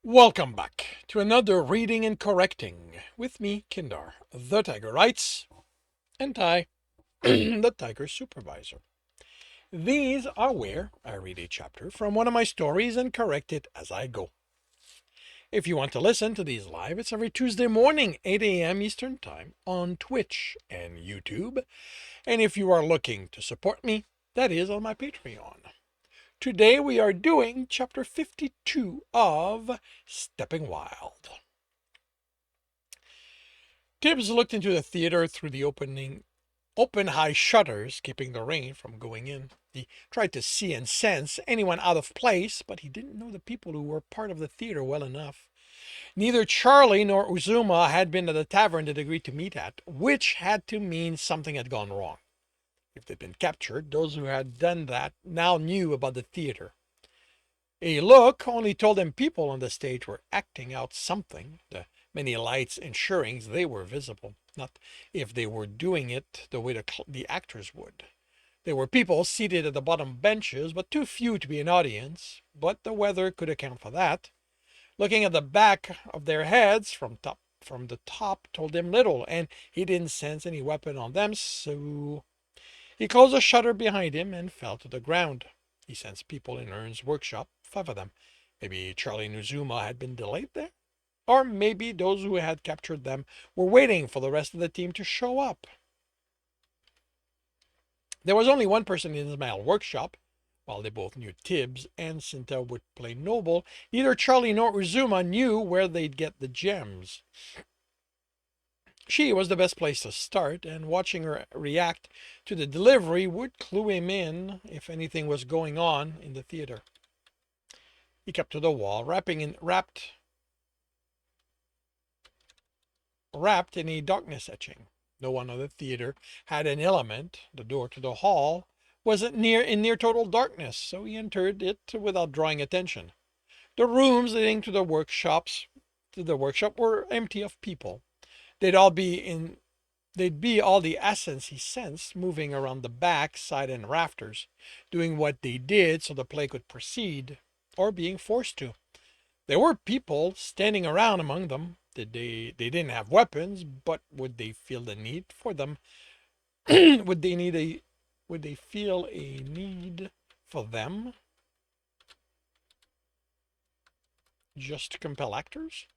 Welcome back to another reading and correcting with me, Kindar, the Tiger Writes, and Ty, the Tiger Supervisor. These are where I read a chapter from one of my stories and correct it as I go. If you want to listen to these live, it's every Tuesday morning, 8 a.m. Eastern Time on Twitch and YouTube. And if you are looking to support me, that is on my Patreon. Today we are doing chapter 52 of Stepping Wild. Tibs looked into the theater through the open high shutters, keeping the rain from going in. He tried to see and sense anyone out of place, but he didn't know the people who were part of the theater well enough. Neither Charlie nor Uzuma had been at the tavern they'd agreed to meet at, which had to mean something had gone wrong. If they'd been captured, those who had done that now knew about the theater. A look only told them people on the stage were acting out something, the many lights ensuring they were visible, not if they were doing it the way the actors would. There were people seated at the bottom benches, but too few to be an audience, but the weather could account for that. Looking at the back of their heads from the top told him little, and he didn't sense any weapon on them, so he closed the shutter behind him and fell to the ground. He sensed people in Ern's workshop, 5 of them. Maybe Charlie and Uzuma had been delayed there? Or maybe those who had captured them were waiting for the rest of the team to show up. There was only one person in Ismail's workshop. While they both knew Tibs and Cinta would play noble, neither Charlie nor Uzuma knew where they'd get the gems. She was the best place to start, and watching her react to the delivery would clue him in if anything was going on in the theater. He kept to the wall, wrapped in a darkness etching. No one in the theater had an element. The door to the hall was in near total darkness, so he entered it without drawing attention. The rooms leading to the workshop were empty of people. They'd be all the essence he sensed moving around the back, side, and rafters, doing what they did so the play could proceed, or being forced to. There were people standing around among them. They didn't have weapons, but would they feel the need for them? would they feel a need for them just to compel actors?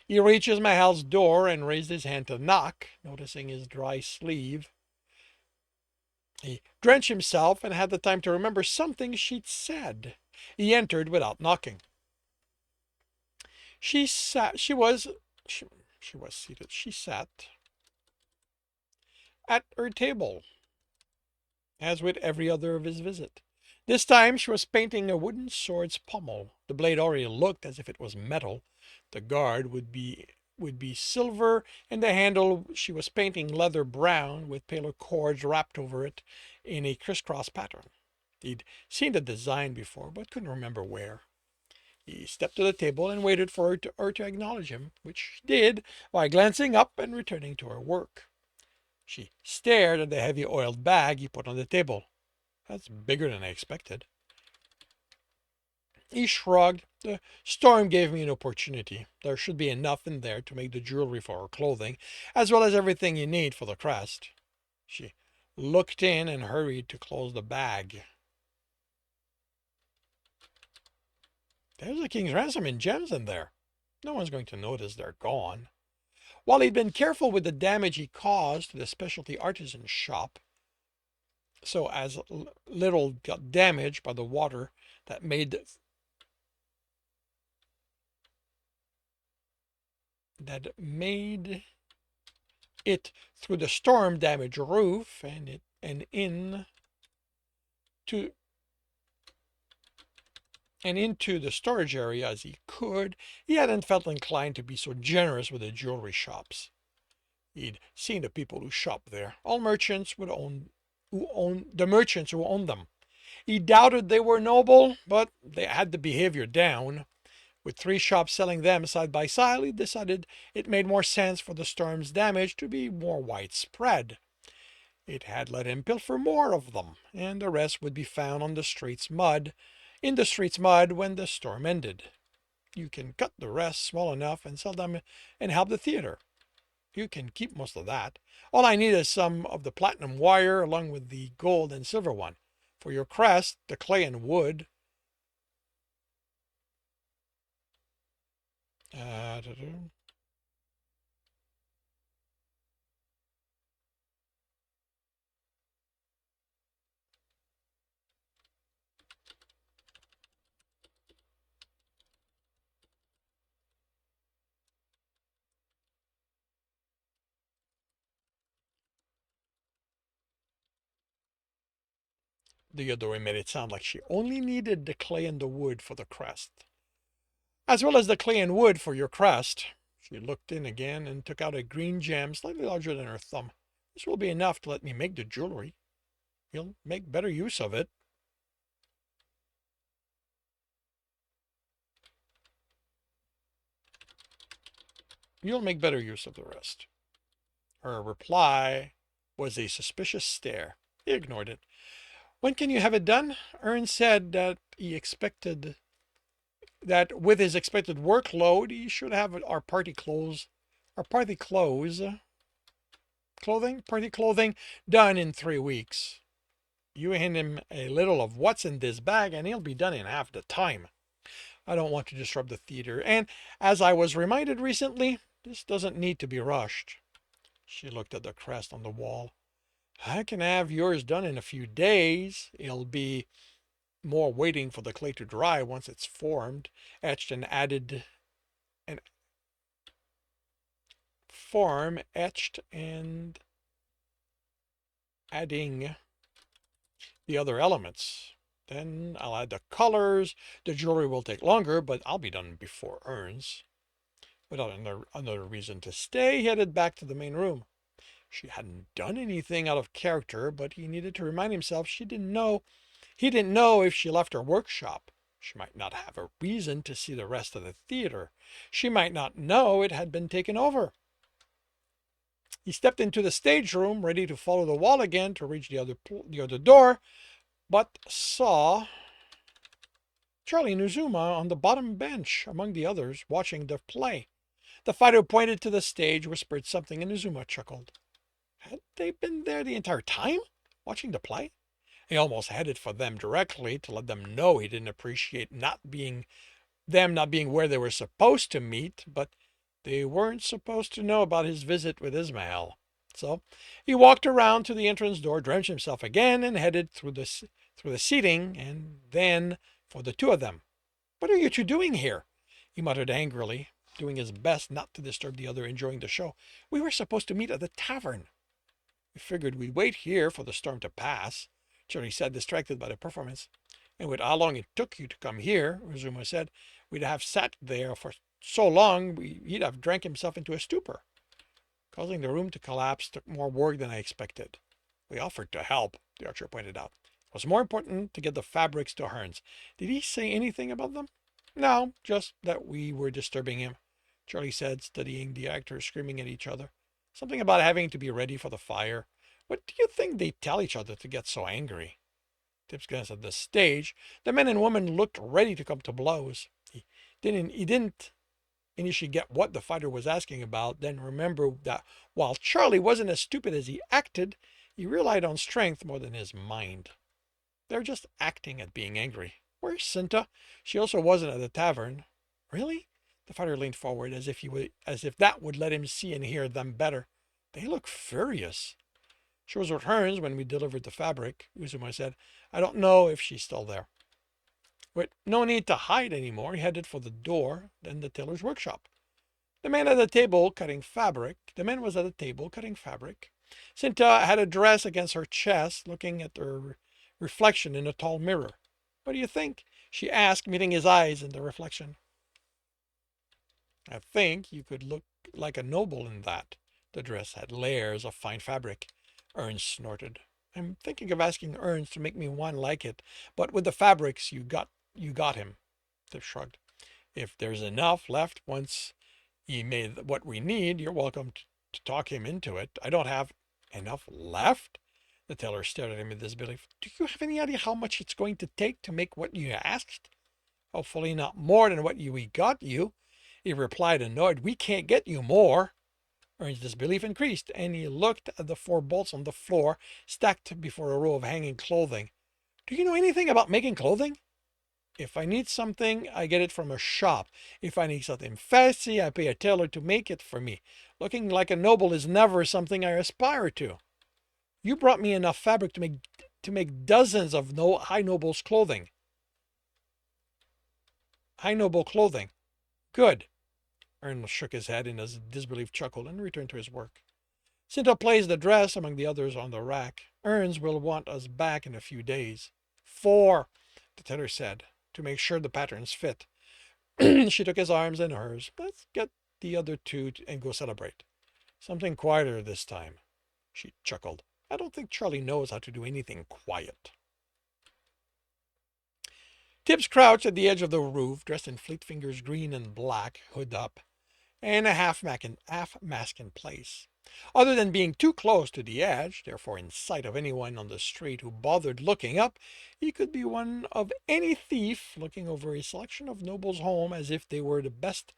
He reaches Mahal's door and raised his hand to knock, noticing his dry sleeve. He drenched himself and had the time to remember something she'd said. He entered without knocking. She sat at her table, as with every other of his visit. This time she was painting a wooden sword's pommel. The blade already looked as if it was metal. The guard would be silver, and the handle she was painting leather brown with paler cords wrapped over it in a crisscross pattern. He'd seen the design before, but couldn't remember where. He stepped to the table and waited for her to acknowledge him, which she did by glancing up and returning to her work. She stared at the heavy oiled bag he put on the table. That's bigger than I expected. He shrugged. The storm gave me an opportunity. There should be enough in there to make the jewelry for her clothing, as well as everything you need for the crest. She looked in and hurried to close the bag. There's the king's ransom in gems in there. No one's going to notice they're gone. While he'd been careful with the damage he caused to the specialty artisan shop, so as little got damaged by the water that made it through the storm damaged roof and into the storage area as he could, he hadn't felt inclined to be so generous with the jewelry shops. He'd seen the people who shop there, all merchants who owned them. He doubted they were noble, but they had the behavior down. With 3 shops selling them side by side, he decided it made more sense for the storm's damage to be more widespread. It had let him pilfer more of them, and the rest would be found in the street's mud when the storm ended. You can cut the rest small enough and sell them and help the theater. You can keep most of that. All I need is some of the platinum wire along with the gold and silver one. For your crest, the clay and wood. Uh, the other way made it sound like she only needed the clay and the wood for the crest. As well as the clay and wood for your crest. She looked in again and took out a green gem slightly larger than her thumb. This will be enough to let me make the jewelry. You'll make better use of it. You'll make better use of the rest. Her reply was a suspicious stare. He ignored it. When can you have it done? Ern said that he expected that with his expected workload, he should have party clothing done in 3 weeks. You hand him a little of what's in this bag and he'll be done in half the time. I don't want to disrupt the theater, and as I was reminded recently, this doesn't need to be rushed. She looked at the crest on the wall. I can have yours done in a few days. It'll be more waiting for the clay to dry once it's formed, etched and added, and etched and adding the other elements. Then I'll add the colors. The jewelry will take longer, but I'll be done before Ern's. Without another reason to stay, he headed back to the main room. She hadn't done anything out of character, but he needed to remind himself he didn't know if she left her workshop. She might not have a reason to see the rest of the theater. She might not know it had been taken over. He stepped into the stage room, ready to follow the wall again to reach the other door, but saw Charlie Nuzuma on the bottom bench among the others watching the play. The fighter pointed to the stage, whispered something, and Nuzuma chuckled. Had they been there the entire time, watching the play? He almost headed for them directly to let them know he didn't appreciate not being where they were supposed to meet, but they weren't supposed to know about his visit with Ismael. So he walked around to the entrance door, drenched himself again, and headed through the seating, and then for the two of them. What are you two doing here? He muttered angrily, doing his best not to disturb the other enjoying the show. We were supposed to meet at the tavern. We figured we'd wait here for the storm to pass, Cherry said, distracted by the performance. And with how long it took you to come here, Uzuma said, we'd have sat there for so long he'd have drank himself into a stupor. Causing the room to collapse took more work than I expected. We offered to help, the archer pointed out. It was more important to get the fabrics to Hearns. Did he say anything about them? No, just that we were disturbing him, Charlie said, studying the actors screaming at each other. Something about having to be ready for the fire. What do you think they tell each other to get so angry? Tibs glanced at the stage. The men and women looked ready to come to blows. He didn't initially get what the fighter was asking about, then remember that while Charlie wasn't as stupid as he acted, he relied on strength more than his mind. They're just acting at being angry. Where's Cinta? She also wasn't at the tavern. Really? The fighter leaned forward as if that would let him see and hear them better. They look furious. She was with Hearns when we delivered the fabric, Uzuma said. I don't know if she's still there. With no need to hide anymore, he headed for the door, then the tailor's workshop. The man was at the table cutting fabric. Cinta had a dress against her chest, looking at her reflection in a tall mirror. What do you think? She asked, meeting his eyes in the reflection. I think you could look like a noble in that. The dress had layers of fine fabric. Ernst snorted. I'm thinking of asking Ernst to make me one like it, but with the fabrics you got him. Tip shrugged. If there's enough left once he made what we need, you're welcome to talk him into it. I don't have enough left? The tailor stared at him in disbelief. Do you have any idea how much it's going to take to make what you asked? Hopefully not more than what we got you, he replied, annoyed. We can't get you more. Ernst's disbelief increased, and he looked at the 4 bolts on the floor, stacked before a row of hanging clothing. Do you know anything about making clothing? If I need something, I get it from a shop. If I need something fancy, I pay a tailor to make it for me. Looking like a noble is never something I aspire to. You brought me enough fabric to make dozens of high nobles clothing. High noble clothing. Good. Ernst shook his head in a disbelief chuckle and returned to his work. Sinta placed the dress among the others on the rack. Ernst will want us back in a few days. 4, the tailor said, to make sure the patterns fit. She took his arms in hers. Let's get the other 2 and go celebrate. Something quieter this time. She chuckled. I don't think Charlie knows how to do anything quiet. Tibs crouched at the edge of the roof, dressed in Fleetfinger's green and black, hood up, and a half mask in place. Other than being too close to the edge, therefore in sight of anyone on the street who bothered looking up, he could be one of any thief looking over a selection of nobles' home as if they were the best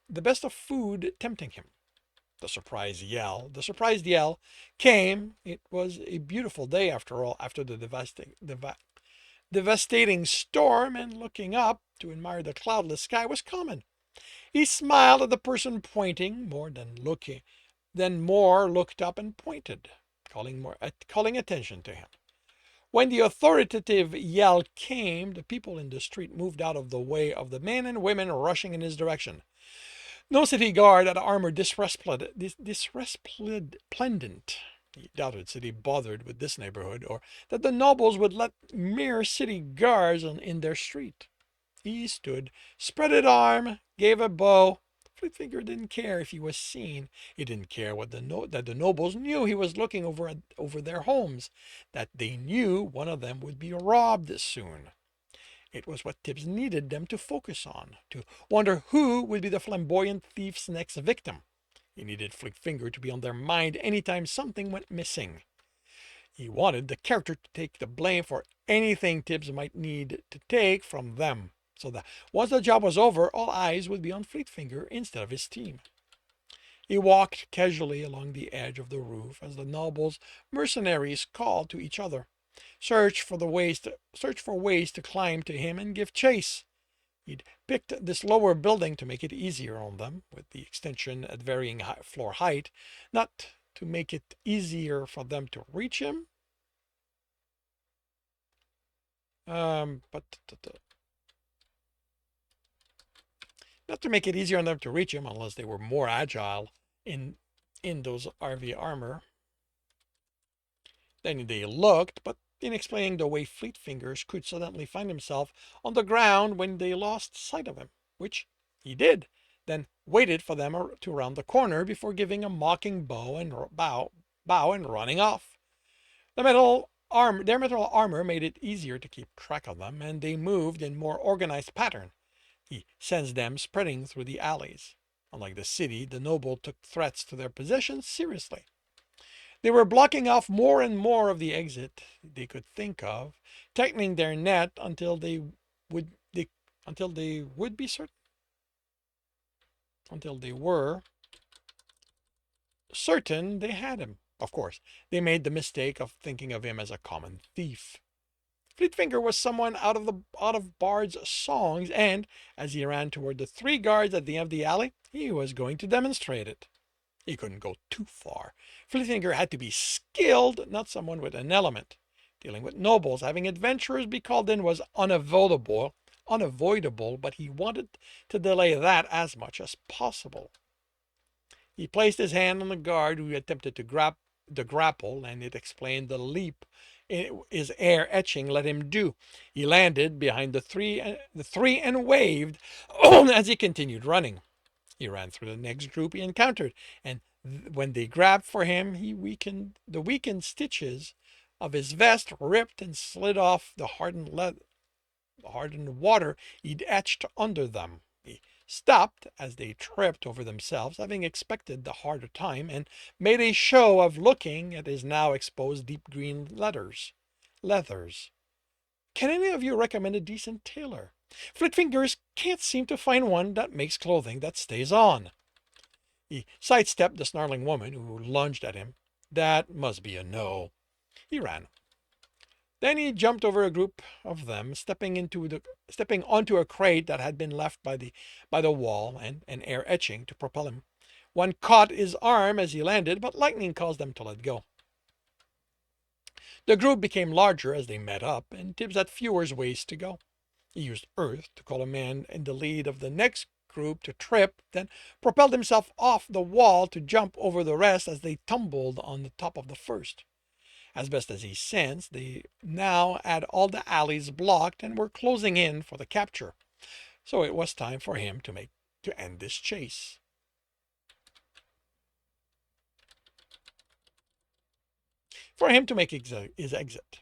of food tempting him. The surprised yell came. It was a beautiful day after all, after the devastating storm, and looking up to admire the cloudless sky was common. He smiled at the person pointing, more looked up and pointed, calling attention to him. When the authoritative yell came, the people in the street moved out of the way of the men and women rushing in his direction. No city guard had armor this resplendent. He doubted city bothered with this neighborhood, or that the nobles would let mere city guards in their street. He stood, spreaded arm, gave a bow. Fleetfinger didn't care if he was seen. He didn't care that the nobles knew he was looking over their homes, that they knew one of them would be robbed soon. It was what Tibs needed them to focus on, to wonder who would be the flamboyant thief's next victim. He needed Fleetfinger to be on their mind anytime something went missing. He wanted the character to take the blame for anything Tibs might need to take from them, so that once the job was over, all eyes would be on Fleetfinger instead of his team. He walked casually along the edge of the roof as the nobles' mercenaries called to each other. Search for ways to climb to him and give chase. He'd picked this lower building to make it easier on them, with the extension at varying floor height, not to make it easier for them to reach him. But not to make it easier on them to reach him, unless they were more agile in those RV armor than they looked, but in explaining the way Fleetfingers could suddenly find himself on the ground when they lost sight of him, which he did, then waited for them to round the corner before giving a mocking bow and running off. Their metal armor made it easier to keep track of them, and they moved in more organized pattern. He sensed them spreading through the alleys. Unlike the city, the noble took threats to their possessions seriously. They were blocking off more and more of the exit they could think of, tightening their net until they were certain they had him. Of course, they made the mistake of thinking of him as a common thief. Fleetfinger was someone out of Bard's songs, and as he ran toward the 3 guards at the end of the alley, he was going to demonstrate it. He couldn't go too far. Fleetfinger had to be skilled, not someone with an element. Dealing with nobles, having adventurers be called in was unavoidable, but he wanted to delay that as much as possible. He placed his hand on the guard who attempted to grapple, and it explained the leap his air etching let him do. He landed behind the three and waved as he continued running. He ran through the next group he encountered, and when they grabbed for him, the weakened stitches of his vest ripped and slid off the hardened water he'd etched under them. He stopped as they tripped over themselves, having expected the harder time, and made a show of looking at his now exposed deep green leathers. Can any of you recommend a decent tailor? Flickfingers can't seem to find one that makes clothing that stays on. He sidestepped the snarling woman who lunged at him. That must be a no. He ran. Then he jumped over a group of them, stepping onto a crate that had been left by the wall and an air etching to propel him. One caught his arm as he landed, but lightning caused them to let go. The group became larger as they met up, and Tibs had fewer ways to go. He used Earth to call a man in the lead of the next group to trip, then propelled himself off the wall to jump over the rest as they tumbled on the top of the first. As best as he sensed, they now had all the alleys blocked and were closing in for the capture. So it was time for him to end this chase. For him to make his exit.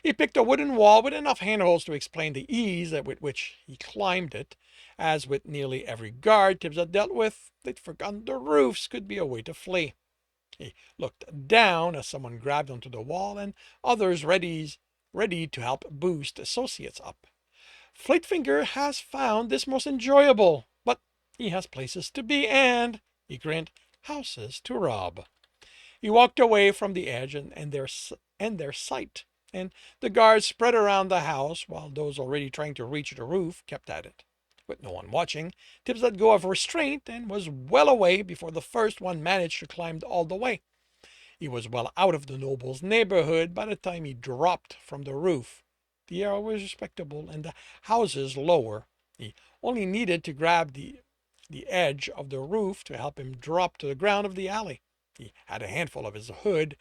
He picked a wooden wall with enough handholds to explain the ease with which he climbed it. As with nearly every guard Tibs had dealt with, they'd forgotten the roofs could be a way to flee. He looked down as someone grabbed onto the wall and others ready to help boost associates up. Flatefinger has found this most enjoyable, but he has places to be and, he grinned, houses to rob. He walked away from the edge and their sight, and the guards spread around the house while those already trying to reach the roof kept at it. With no one watching, Tibs let go of restraint and was well away before the first one managed to climb all the way. He was well out of the noble's neighborhood by the time he dropped from the roof. The air was respectable and the houses lower. He only needed to grab the edge of the roof to help him drop to the ground of the alley. He had a handful of his hood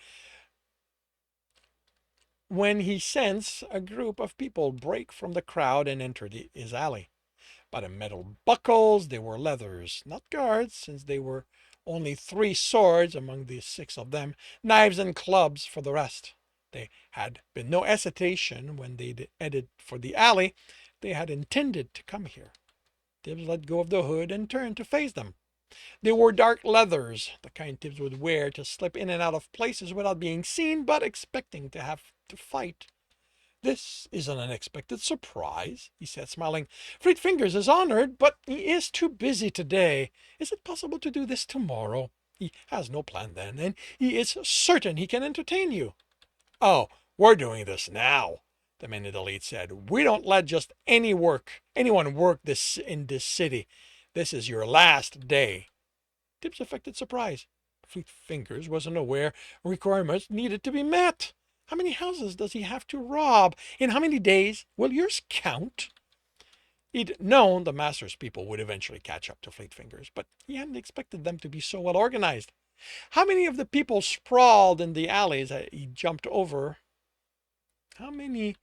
when he sensed a group of people break from the crowd and enter his alley. By the metal buckles, they were leathers, not guards, since they were only 3 swords among the 6 of them, knives and clubs for the rest. There had been no hesitation when they'd headed for the alley. They had intended to come here. Tibs let go of the hood and turned to face them. They wore dark leathers, the kind Tibs would wear to slip in and out of places without being seen, but expecting to have to fight. This is an unexpected surprise, he said, smiling. Fingers is honored, but he is too busy today. Is it possible to do this tomorrow? He has no plan then, and he is certain he can entertain you. Oh, we're doing this now, the man in the lead said. We don't let just anyone work in this city. This is your last day. Tibs affected surprise. Fingers wasn't aware requirements needed to be met. How many houses does he have to rob? In how many days? Will yours count? He'd known the master's people would eventually catch up to Fleetfingers, but he hadn't expected them to be so well organized. How many of the people sprawled in the alleys that he jumped over? How many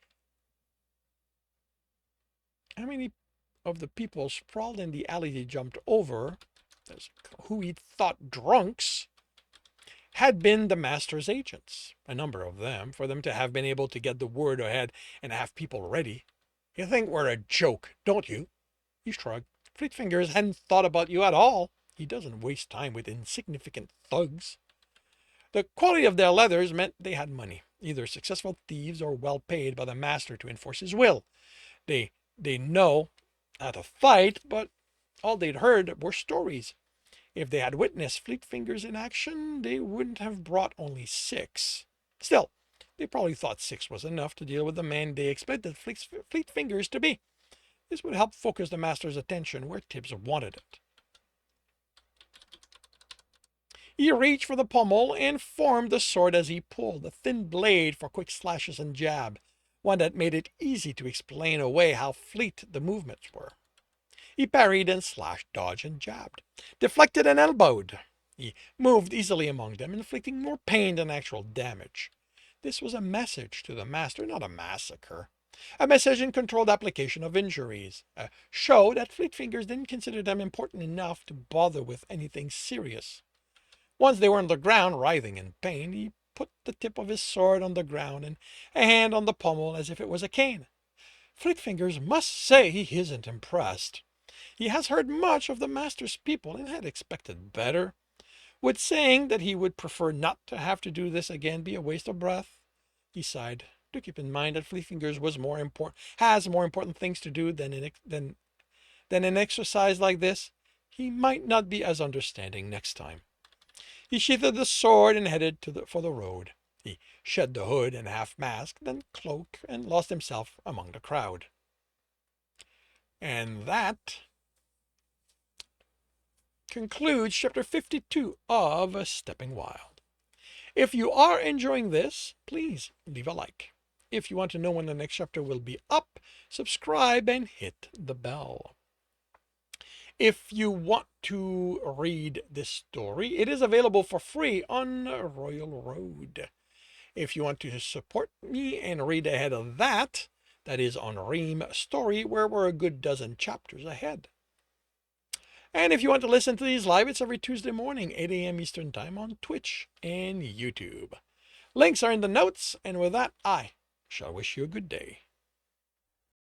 of the people sprawled in the alleys he jumped over, who he thought drunks, had been the master's agents, a number of them, for them to have been able to get the word ahead and have people ready. You think we're a joke, don't you? He shrugged. Fleetfingers hadn't thought about you at all. He doesn't waste time with insignificant thugs. The quality of their leathers meant they had money, either successful thieves or well paid by the master to enforce his will. They know how to fight, but all they'd heard were stories. If they had witnessed Fleetfingers in action, they wouldn't have brought only 6. Still, they probably thought 6 was enough to deal with the man they expected Fleetfingers to be. This would help focus the master's attention where Tibs wanted it. He reached for the pommel and formed the sword as he pulled, a thin blade for quick slashes and jab, one that made it easy to explain away how fleet the movements were. He parried and slashed, dodged and jabbed, deflected and elbowed. He moved easily among them, inflicting more pain than actual damage. This was a message to the master, not a massacre. A message in controlled application of injuries. A show that Fleetfingers didn't consider them important enough to bother with anything serious. Once they were on the ground, writhing in pain, he put the tip of his sword on the ground and a hand on the pommel as if it was a cane. Fleetfingers must say he isn't impressed. He has heard much of the master's people and had expected better. Would saying that he would prefer not to have to do this again be a waste of breath? He sighed. Do keep in mind that Flea Fingers has more important things to do than an exercise like this. He might not be as understanding next time. He sheathed the sword and headed for the road. He shed the hood and half-mask, then cloak, and lost himself among the crowd. And that concludes chapter 52 of Stepping Wild. If you are enjoying this, please leave a like. If you want to know when the next chapter will be up, subscribe and hit the bell. If you want to read this story, it is available for free on Royal Road. If you want to support me and read ahead of that is on Ream Story, where we're a good dozen chapters ahead. And if you want to listen to these live, it's every Tuesday morning, 8 a.m. Eastern Time on Twitch and YouTube. Links are in the notes, and with that, I shall wish you a good day.